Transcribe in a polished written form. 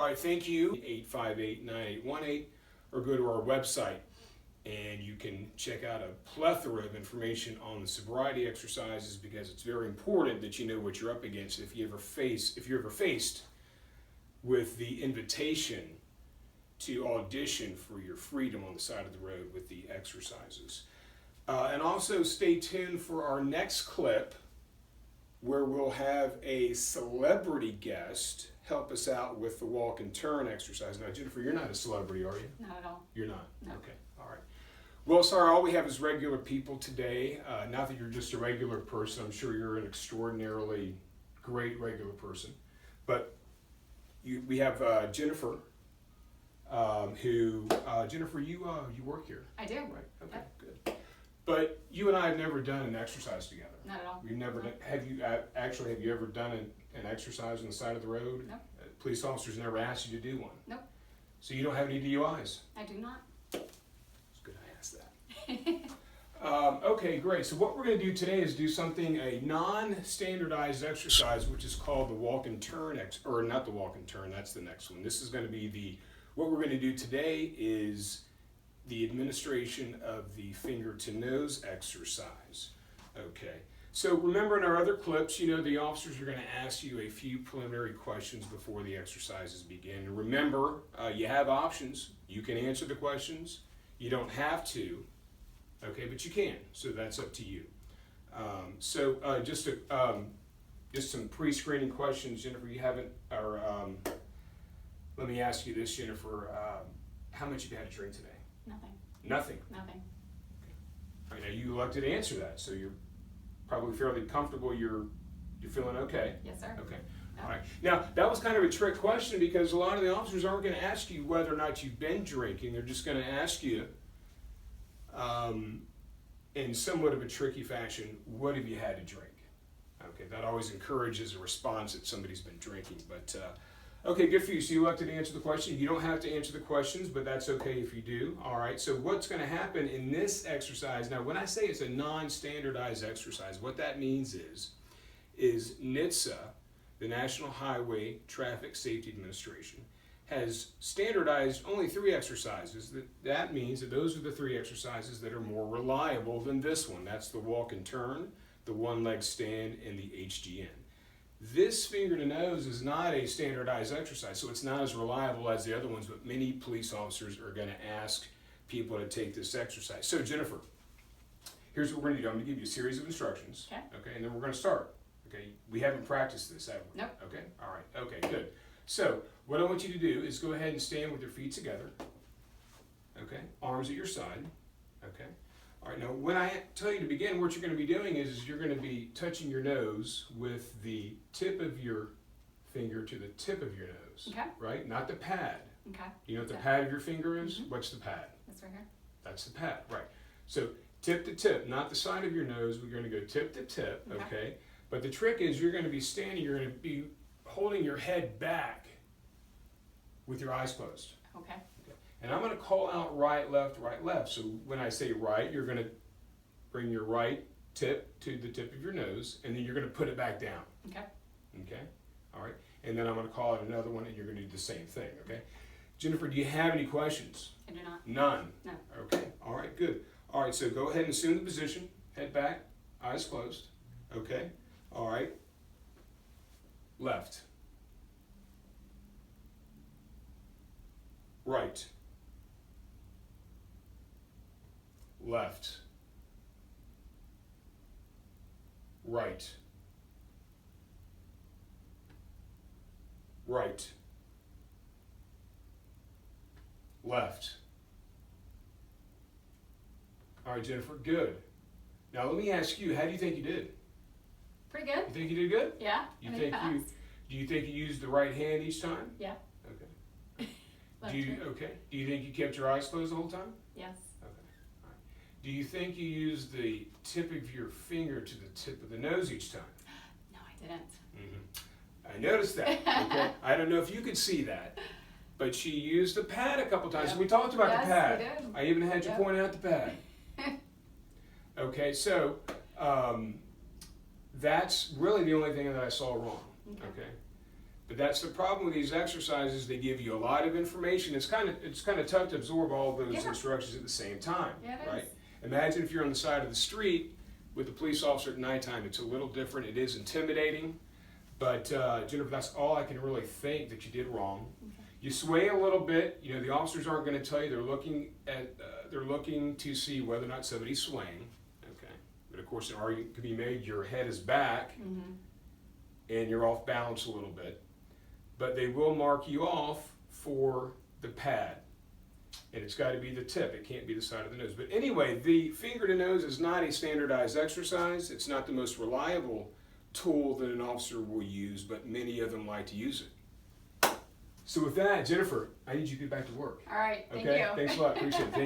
right, thank you. 858-9818, or go to our website and you can check out a plethora of information on the sobriety exercises, because it's very important that you know what you're up against if you're ever faced with the invitation to audition for your freedom on the side of the road with the exercises. And also stay tuned for our next clip, where we'll have a celebrity guest help us out with the walk and turn exercise. Now, Jennifer, you're not a celebrity, are you? Not at all. You're not? No. Okay, all right. Well, sorry, all we have is regular people today. Not that you're just a regular person. I'm sure you're an extraordinarily great regular person. But we have Jennifer, Jennifer, you work here. I do. Right, okay, Yep. good. But you and I have never done an exercise together. Not at all. We've never done, have you ever done an exercise on the side of the road? No. Police officers never asked you to do one? Nope. So you don't have any DUIs? I do not. It's good I asked that. Okay, great. So what we're going to do today is do a non-standardized exercise, which is called the walk and turn, or not the walk and turn, that's the next one. This is going to be what we're going to do today is the administration of the finger to nose exercise. Okay. So remember, in our other clips, the officers are going to ask you a few preliminary questions before the exercises begin. Remember, you have options. You can answer the questions. You don't have to, okay, but you can. So that's up to you. Just some pre-screening questions, Jennifer. Let me ask you this, Jennifer. How much have you had to drink today? Nothing. Nothing. Nothing. I know you elected to answer that, so you're probably fairly comfortable. You're feeling okay. Yes, sir. Okay. No. All right. Now that was kind of a trick question, because a lot of the officers aren't going to ask you whether or not you've been drinking. They're just going to ask you, in somewhat of a tricky fashion, what have you had to drink? Okay. That always encourages a response that somebody's been drinking. But okay, good for you. So you elected to answer the question. You don't have to answer the questions, but that's okay if you do. All right, so what's going to happen in this exercise, now when I say it's a non-standardized exercise, what that means is NHTSA, the National Highway Traffic Safety Administration, has standardized only 3 exercises. That means that those are the 3 exercises that are more reliable than this one. That's the walk and turn, the one-leg stand, and the HGN. This finger to nose is not a standardized exercise, so it's not as reliable as the other ones, but many police officers are going to ask people to take this exercise. So Jennifer, here's what we're going to do. I'm going to give you a series of instructions. Okay, and then we're going to start. Okay, we haven't practiced this, have we? Nope. Okay, all right, okay, good. So what I want you to do is go ahead and stand with your feet together. Okay, arms at your side. Okay. All right, now when I tell you to begin, what you're going to be doing is you're going to be touching your nose with the tip of your finger to the tip of your nose. Okay. Right? Not the pad. Okay. You know what the pad of your finger is? Mm-hmm. What's the pad? That's right here. That's the pad, right. So tip to tip, not the side of your nose. We're going to go tip to tip, okay? But the trick is you're going to be standing, you're going to be holding your head back with your eyes closed. Okay. And I'm going to call out right, left, right, left. So when I say right, you're going to bring your right tip to the tip of your nose, and then you're going to put it back down. Okay. Okay? All right. And then I'm going to call out another one, and you're going to do the same thing. Okay? Jennifer, do you have any questions? I do not. None? No. Okay. All right, good. All right, so go ahead and assume the position. Head back, eyes closed. Okay? All right. Left. Right. Left. Right. Right. Left. All right, Jennifer, good. Now let me ask you, how do you think you did? Pretty good. You think you did good? Yeah. Do you think you used the right hand each time? Yeah. Okay. Left Do you hand. Do you think you kept your eyes closed the whole time? Yes. Okay. All right. Do you think you used the tip of your finger to the tip of the nose each time? No, I didn't. I noticed that. Okay. I don't know if you could see that, but she used the pad a couple times. Yep. We talked about Yes, the pad. we did. I even had you Yep. point out the pad. Okay, so that's really the only thing that I saw wrong. Okay. Okay. But that's the problem with these exercises. They give you a lot of information. It's kind of tough to absorb all those Yeah. instructions at the same time, Yeah, it right? is. Imagine if you're on the side of the street with a police officer at nighttime. It's a little different. It is intimidating. But Jennifer, that's all I can really think that you did wrong. Okay. You sway a little bit. You know, the officers aren't going to tell you. They're looking to see whether or not somebody's swaying. Okay. But of course, an argument could be made. Your head is back, and you're off balance a little bit. But they will mark you off for the pad. And it's got to be the tip. It can't be the side of the nose. But anyway, the finger to nose is not a standardized exercise. It's not the most reliable tool that an officer will use, but many of them like to use it. So with that, Jennifer, I need you to get back to work. All right, thank Okay? you. Thanks a lot. Appreciate it. Thank you.